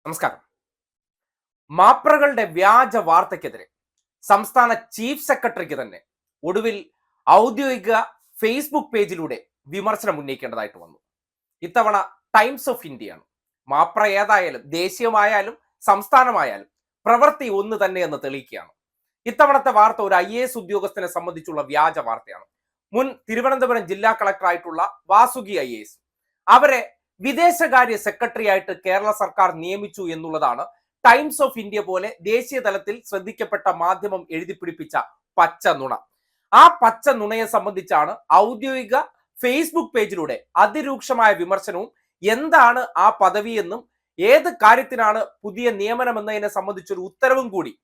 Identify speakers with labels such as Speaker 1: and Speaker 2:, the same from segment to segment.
Speaker 1: നമസ്കാരം. മാപ്രകളുടെ വ്യാജ വാർത്തയ്ക്കെതിരെ സംസ്ഥാന ചീഫ് സെക്രട്ടറിക്ക് തന്നെ ഒടുവിൽ ഔദ്യോഗിക ഫേസ്ബുക്ക് പേജിലൂടെ വിമർശനം ഉന്നയിക്കേണ്ടതായിട്ട് വന്നു. ഇത്തവണ ടൈംസ് ഓഫ് ഇന്ത്യയാണ്. മാപ്ര ഏതായാലും ദേശീയമായാലും സംസ്ഥാനമായാലും പ്രവൃത്തി ഒന്ന് തന്നെ എന്ന് തെളിയിക്കുകയാണ്. ഇത്തവണത്തെ വാർത്ത ഒരു IAS ഉദ്യോഗസ്ഥനെ സംബന്ധിച്ചുള്ള വ്യാജ വാർത്തയാണ്. മുൻ തിരുവനന്തപുരം ജില്ലാ കളക്ടറായിട്ടുള്ള വാസുകി IAS അവരെ വിദേശകാര്യ സെക്രട്ടറി ആയിട്ട് കേരള സർക്കാർ നിയമിച്ചു എന്നുള്ളതാണ് ടൈംസ് ഓഫ് ഇന്ത്യ പോലെ ദേശീയ തലത്തിൽ ശ്രദ്ധിക്കപ്പെട്ട മാധ്യമം എഴുതിപ്പിടിപ്പിച്ച പച്ച നുണ. ആ പച്ച നുണയെ സംബന്ധിച്ചാണ് ഔദ്യോഗിക ഫേസ്ബുക്ക് പേജിലൂടെ അതിരൂക്ഷമായ വിമർശനവും എന്താണ് ആ പദവി എന്നും ഏത് കാര്യത്തിനാണ് പുതിയ നിയമനം എന്നതിനെ സംബന്ധിച്ചൊരു ഉത്തരവും കൂടി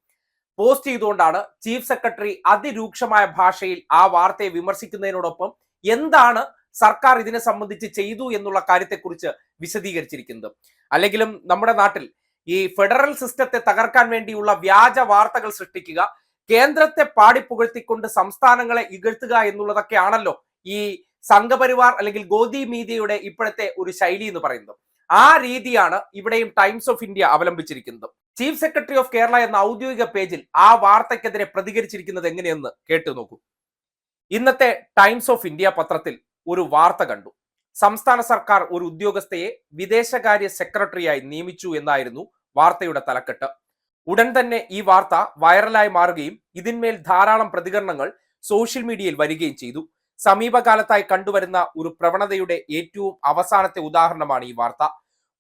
Speaker 1: പോസ്റ്റ് ചെയ്തുകൊണ്ടാണ് ചീഫ് സെക്രട്ടറി അതിരൂക്ഷമായ ഭാഷയിൽ ആ വാർത്തയെ വിമർശിക്കുന്നതിനോടൊപ്പം എന്താണ് സർക്കാർ ഇതിനെ സംബന്ധിച്ച് ചെയ്തു എന്നുള്ള കാര്യത്തെക്കുറിച്ച് വിശദീകരിച്ചിരിക്കുന്നത്. അല്ലെങ്കിലും നമ്മുടെ നാട്ടിൽ ഈ ഫെഡറൽ സിസ്റ്റത്തെ തകർക്കാൻ വേണ്ടിയുള്ള വ്യാജ വാർത്തകൾ സൃഷ്ടിക്കുക, കേന്ദ്രത്തെ പാടിപ്പുകഴ്ത്തിക്കൊണ്ട് സംസ്ഥാനങ്ങളെ ഇകഴ്ത്തുക എന്നുള്ളതൊക്കെയാണല്ലോ ഈ സംഘപരിവാർ അല്ലെങ്കിൽ ഗോദി മീഡിയയുടെ ഇപ്പോഴത്തെ ഒരു ശൈലി എന്ന് പറയുന്നത്. ആ രീതിയാണ് ഇവിടെയും ടൈംസ് ഓഫ് ഇന്ത്യ അവലംബിച്ചിരിക്കുന്നത്. ചീഫ് സെക്രട്ടറി ഓഫ് കേരള എന്ന ഔദ്യോഗിക പേജിൽ ആ വാർത്തയ്ക്കെതിരെ പ്രതികരിച്ചിരിക്കുന്നത് എങ്ങനെയെന്ന് കേട്ടു നോക്കൂ. ഇന്നത്തെ ടൈംസ് ഓഫ് ഇന്ത്യ പത്രത്തിൽ ഒരു വാർത്ത കണ്ടു. സംസ്ഥാന സർക്കാർ ഒരു ഉദ്യോഗസ്ഥയെ വിദേശകാര്യ സെക്രട്ടറിയായി നിയമിച്ചു എന്നായിരുന്നു വാർത്തയുടെ തലക്കെട്ട്. ഉടൻ തന്നെ ഈ വാർത്ത വൈറലായി മാറുകയും ഇതിന്മേൽ ധാരാളം പ്രതികരണങ്ങൾ സോഷ്യൽ മീഡിയയിൽ വരികയും ചെയ്തു. സമീപകാലത്തായി കണ്ടുവരുന്ന ഒരു പ്രവണതയുടെ ഏറ്റവും അവസാനത്തെ ഉദാഹരണമാണ് ഈ വാർത്ത.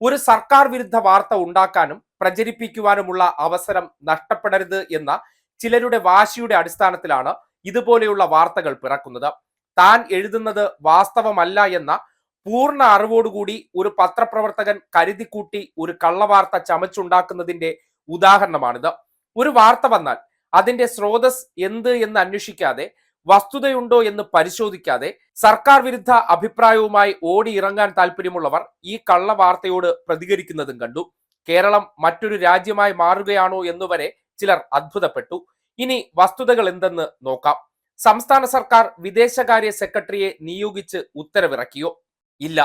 Speaker 1: ഒരു സർക്കാർ വിരുദ്ധ വാർത്ത ഉണ്ടാക്കാനും പ്രചരിപ്പിക്കുവാനുമുള്ള അവസരം നഷ്ടപ്പെടരുത് എന്ന ചിലരുടെ വാശിയുടെ അടിസ്ഥാനത്തിലാണ് ഇതുപോലെയുള്ള വാർത്തകൾ പിറക്കുന്നത്. താൻ എഴുതുന്നത് വാസ്തവമല്ല എന്ന പൂർണ്ണ അറിവോടുകൂടി ഒരു പത്രപ്രവർത്തകൻ കരുതിക്കൂട്ടി ഒരു കള്ളവാർത്ത ചമച്ചുണ്ടാക്കുന്നതിന്റെ ഉദാഹരണമാണിത്. ഒരു വാർത്ത വന്നാൽ അതിന്റെ സ്രോതസ് എന്ത് എന്ന് അന്വേഷിക്കാതെ, വസ്തുതയുണ്ടോ എന്ന് പരിശോധിക്കാതെ സർക്കാർ വിരുദ്ധ അഭിപ്രായവുമായി ഓടി ഇറങ്ങാൻ താല്പര്യമുള്ളവർ ഈ കള്ളവാർത്തയോട് പ്രതികരിക്കുന്നതും കണ്ടു. കേരളം മറ്റൊരു രാജ്യമായി മാറുകയാണോ എന്നുവരെ ചിലർ അത്ഭുതപ്പെട്ടു. ഇനി വസ്തുതകൾ എന്തെന്ന് നോക്കാം. സംസ്ഥാന സർക്കാർ വിദേശകാര്യ സെക്രട്ടറിയെ നിയോഗിച്ച് ഉത്തരവിറക്കിയോ? ഇല്ല.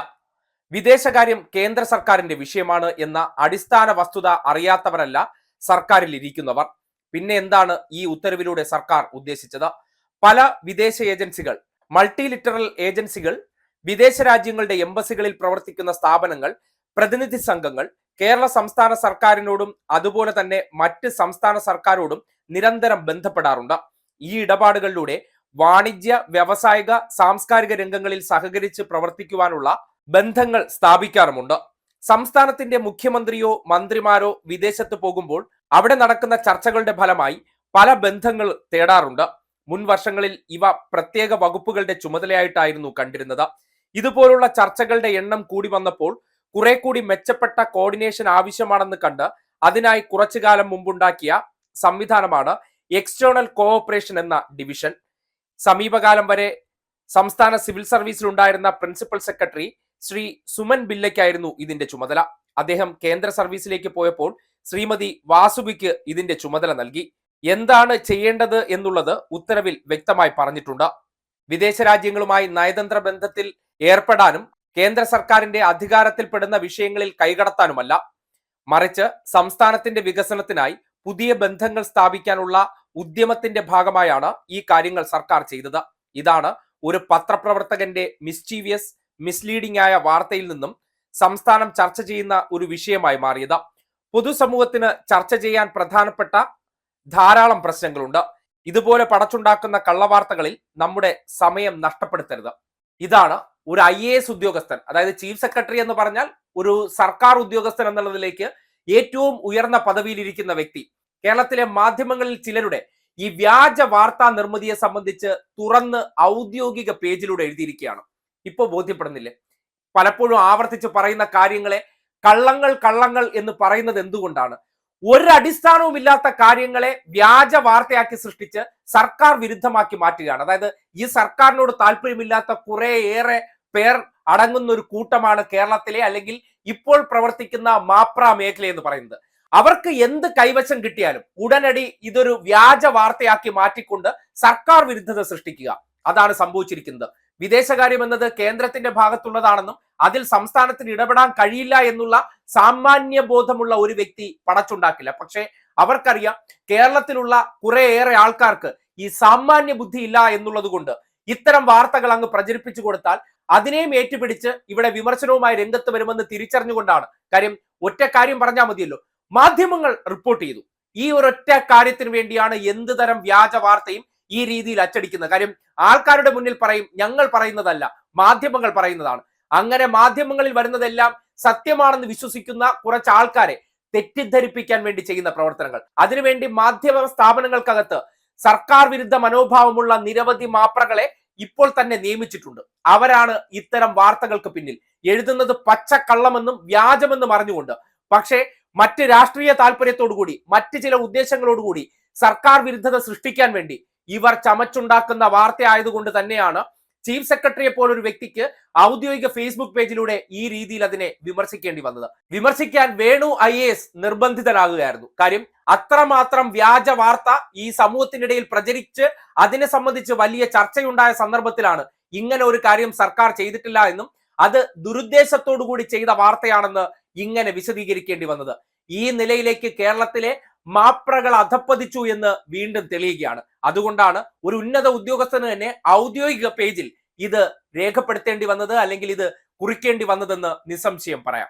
Speaker 1: വിദേശകാര്യം കേന്ദ്ര സർക്കാരിന്റെ വിഷയമാണ് എന്ന അടിസ്ഥാന വസ്തുത അറിയാത്തവരല്ല സർക്കാരിൽ ഇരിക്കുന്നവർ. പിന്നെ എന്താണ് ഈ ഉത്തരവിലൂടെ സർക്കാർ ഉദ്ദേശിച്ചത്? പല വിദേശ ഏജൻസികൾ, മൾട്ടിലിറ്ററൽ ഏജൻസികൾ, വിദേശ രാജ്യങ്ങളുടെ എംബസികളിൽ പ്രവർത്തിക്കുന്ന സ്ഥാപനങ്ങൾ, പ്രതിനിധി സംഘങ്ങൾ കേരള സംസ്ഥാന സർക്കാരിനോടും അതുപോലെ തന്നെ മറ്റ് സംസ്ഥാന സർക്കാരോടും നിരന്തരം ബന്ധപ്പെടാറുണ്ട്. ഈ ഇടപാടുകളിലൂടെ വാണിജ്യ, വ്യാവസായിക, സാംസ്കാരിക രംഗങ്ങളിൽ സഹകരിച്ച് പ്രവർത്തിക്കുവാനുള്ള ബന്ധങ്ങൾ സ്ഥാപിക്കാറുമുണ്ട്. സംസ്ഥാനത്തിന്റെ മുഖ്യമന്ത്രിയോ മന്ത്രിമാരോ വിദേശത്ത് പോകുമ്പോൾ അവിടെ നടക്കുന്ന ചർച്ചകളുടെ ഫലമായി പല ബന്ധങ്ങൾ തേടാറുണ്ട്. മുൻ വർഷങ്ങളിൽ ഇവ പ്രത്യേക വകുപ്പുകളുടെ ചുമതലയായിട്ടായിരുന്നു കണ്ടിരുന്നത്. ഇതുപോലുള്ള ചർച്ചകളുടെ എണ്ണം കൂടി വന്നപ്പോൾ കുറെ കൂടി മെച്ചപ്പെട്ട കോർഡിനേഷൻ ആവശ്യമാണെന്ന് കണ്ട് അതിനായി കുറച്ചു കാലം മുമ്പുണ്ടാക്കിയ സംവിധാനമാണ് എക്സ്റ്റേണൽ കോഓപ്പറേഷൻ എന്ന ഡിവിഷൻ. സമീപകാലം വരെ സംസ്ഥാന സിവിൽ സർവീസിലുണ്ടായിരുന്ന പ്രിൻസിപ്പൽ സെക്രട്ടറി ശ്രീ സുമൻ ബില്ലയ്ക്കായിരുന്നു ഇതിന്റെ ചുമതല. അദ്ദേഹം കേന്ദ്ര സർവീസിലേക്ക് പോയപ്പോൾ ശ്രീമതി വാസുകിക്ക് ഇതിന്റെ ചുമതല നൽകി. എന്താണ് ചെയ്യേണ്ടത് എന്നുള്ളത് ഉത്തരവിൽ വ്യക്തമായി പറഞ്ഞിട്ടുണ്ട്. വിദേശ രാജ്യങ്ങളുമായി നയതന്ത്ര ബന്ധത്തിൽ ഏർപ്പെടാനും കേന്ദ്ര സർക്കാരിന്റെ അധികാരത്തിൽപ്പെടുന്ന വിഷയങ്ങളിൽ കൈകടത്താനുമല്ല, മറിച്ച് സംസ്ഥാനത്തിന്റെ വികസനത്തിനായി പുതിയ ബന്ധങ്ങൾ സ്ഥാപിക്കാനുള്ള ഉദ്യമത്തിന്റെ ഭാഗമായാണ് ഈ കാര്യങ്ങൾ സർക്കാർ ചെയ്തത്. ഇതാണ് ഒരു പത്രപ്രവർത്തകന്റെ മിസ്ചീവിയസ്, മിസ്ലീഡിംഗ് ആയ വാർത്തയിൽ നിന്നും സംസ്ഥാനം ചർച്ച ചെയ്യുന്ന ഒരു വിഷയമായി മാറിയത്. പൊതുസമൂഹത്തിന് ചർച്ച ചെയ്യാൻ പ്രധാനപ്പെട്ട ധാരാളം പ്രശ്നങ്ങളുണ്ട്. ഇതുപോലെ പടച്ചുണ്ടാക്കുന്ന കള്ളവാർത്തകളിൽ നമ്മുടെ സമയം നഷ്ടപ്പെടുത്തരുത്. ഇതാണ് ഒരു IAS ഉദ്യോഗസ്ഥൻ, അതായത് ചീഫ് സെക്രട്ടറി എന്ന് പറഞ്ഞാൽ ഒരു സർക്കാർ ഉദ്യോഗസ്ഥൻ എന്നുള്ളതിലേക്ക് ഏറ്റവും ഉയർന്ന പദവിയിലിരിക്കുന്ന വ്യക്തി കേരളത്തിലെ മാധ്യമങ്ങളിൽ ചിലരുടെ ഈ വ്യാജ വാർത്താ നിർമ്മിതിയെ സംബന്ധിച്ച് തുറന്ന് ഔദ്യോഗിക പേജിലൂടെ എഴുതിയിരിക്കുകയാണ്. ഇപ്പൊ ബോധ്യപ്പെടുന്നില്ലേ? പലപ്പോഴും ആവർത്തിച്ച് പറയുന്ന കാര്യങ്ങളെ കള്ളങ്ങൾ കള്ളങ്ങൾ എന്ന് പറയുന്നത് എന്തുകൊണ്ടാണ്? ഒരടിസ്ഥാനവുമില്ലാത്ത കാര്യങ്ങളെ വ്യാജ വാർത്തയാക്കി സൃഷ്ടിച്ച് സർക്കാർ വിരുദ്ധമാക്കി മാറ്റുകയാണ്. അതായത് ഈ സർക്കാരിനോട് താല്പര്യമില്ലാത്ത കുറേയേറെ പേർ അടങ്ങുന്ന ഒരു കൂട്ടമാണ് കേരളത്തിലെ അല്ലെങ്കിൽ ഇപ്പോൾ പ്രവർത്തിക്കുന്ന മാപ്ര മേഖല എന്ന് പറയുന്നത്. അവർക്ക് എന്ത് കൈവശം കിട്ടിയാലും ഉടനടി ഇതൊരു വ്യാജ വാർത്തയാക്കി മാറ്റിക്കൊണ്ട് സർക്കാർ വിരുദ്ധത സൃഷ്ടിക്കുക. അതാണ് സംഭവിച്ചിരിക്കുന്നത്. വിദേശകാര്യം എന്നത് കേന്ദ്രത്തിന്റെ ഭാഗത്തുള്ളതാണെന്നും അതിൽ സംസ്ഥാനത്തിന് ഇടപെടാൻ കഴിയില്ല എന്നുള്ള സാമാന്യ ബോധമുള്ള ഒരു വ്യക്തി പടച്ചുണ്ടാക്കില്ല. പക്ഷേ അവർക്കറിയാം കേരളത്തിലുള്ള കുറേയേറെ ആൾക്കാർക്ക് ഈ സാമാന്യ ബുദ്ധി ഇല്ല എന്നുള്ളത് കൊണ്ട് ഇത്തരം വാർത്തകൾ അങ്ങ് പ്രചരിപ്പിച്ചു കൊടുത്താൽ അതിനെയും ഏറ്റുപിടിച്ച് ഇവിടെ വിമർശനവുമായി രംഗത്ത് വരുമെന്ന് തിരിച്ചറിഞ്ഞുകൊണ്ടാണ്. കാര്യം ഒറ്റ കാര്യം പറഞ്ഞാൽ മതിയല്ലോ, മാധ്യമങ്ങൾ റിപ്പോർട്ട് ചെയ്തു. ഈ ഒരൊറ്റ കാര്യത്തിന് വേണ്ടിയാണ് എന്ത് തരം വ്യാജ വാർത്തയും ഈ രീതിയിൽ അച്ചടിക്കുന്നത്. കാര്യം ആൾക്കാരുടെ മുന്നിൽ പറയും ഞങ്ങൾ പറയുന്നതല്ല, മാധ്യമങ്ങൾ പറയുന്നതാണ്. അങ്ങനെ മാധ്യമങ്ങളിൽ വരുന്നതെല്ലാം സത്യമാണെന്ന് വിശ്വസിക്കുന്ന കുറച്ച് ആൾക്കാരെ തെറ്റിദ്ധരിപ്പിക്കാൻ വേണ്ടി ചെയ്യുന്ന പ്രവർത്തനങ്ങൾ. അതിനുവേണ്ടി മാധ്യമ സ്ഥാപനങ്ങൾക്കകത്ത് സർക്കാർ വിരുദ്ധ മനോഭാവമുള്ള നിരവധി മാപ്രകളെ ഇപ്പോൾ തന്നെ നിയമിച്ചിട്ടുണ്ട്. അവരാണ് ഇത്തരം വാർത്തകൾക്ക് പിന്നിൽ. എഴുതുന്നത് പച്ചക്കള്ളമെന്നും വ്യാജമെന്നും അറിഞ്ഞുകൊണ്ട്, പക്ഷേ മറ്റ് രാഷ്ട്രീയ താല്പര്യത്തോടുകൂടി മറ്റ് ചില ഉദ്ദേശങ്ങളോടുകൂടി സർക്കാർ വിരുദ്ധത സൃഷ്ടിക്കാൻ വേണ്ടി ഇവർ ചമച്ചുണ്ടാക്കുന്ന വാർത്ത ആയതുകൊണ്ട് തന്നെയാണ് ചീഫ് സെക്രട്ടറിയെ പോലൊരു വ്യക്തിക്ക് ഔദ്യോഗിക ഫേസ്ബുക്ക് പേജിലൂടെ ഈ രീതിയിൽ അതിനെ വിമർശിക്കേണ്ടി വന്നത്. വിമർശിക്കാൻ വേണു IAS നിർബന്ധിതനാകുകയായിരുന്നു. കാര്യം അത്രമാത്രം വ്യാജ വാർത്ത ഈ സമൂഹത്തിനിടയിൽ പ്രചരിച്ച് അതിനെ സംബന്ധിച്ച് വലിയ ചർച്ചയുണ്ടായ സന്ദർഭത്തിലാണ് ഇങ്ങനെ ഒരു കാര്യം സർക്കാർ ചെയ്തിട്ടില്ല എന്നും അത് ദുരുദ്ദേശത്തോടു കൂടി ചെയ്ത വാർത്തയാണെന്ന് ഇങ്ങനെ വിശദീകരിക്കേണ്ടി വന്നത്. ഈ നിലയിലേക്ക് കേരളത്തിലെ മാപ്രകൾ അധപ്പതിച്ചു എന്ന് വീണ്ടും തെളിയുകയാണ്. അതുകൊണ്ടാണ് ഒരു ഉന്നത ഉദ്യോഗസ്ഥന് തന്നെ ഔദ്യോഗിക പേജിൽ ഇത് രേഖപ്പെടുത്തേണ്ടി വന്നത്, അല്ലെങ്കിൽ ഇത് കുറിക്കേണ്ടി വന്നതെന്ന് നിസ്സംശയം പറയാം.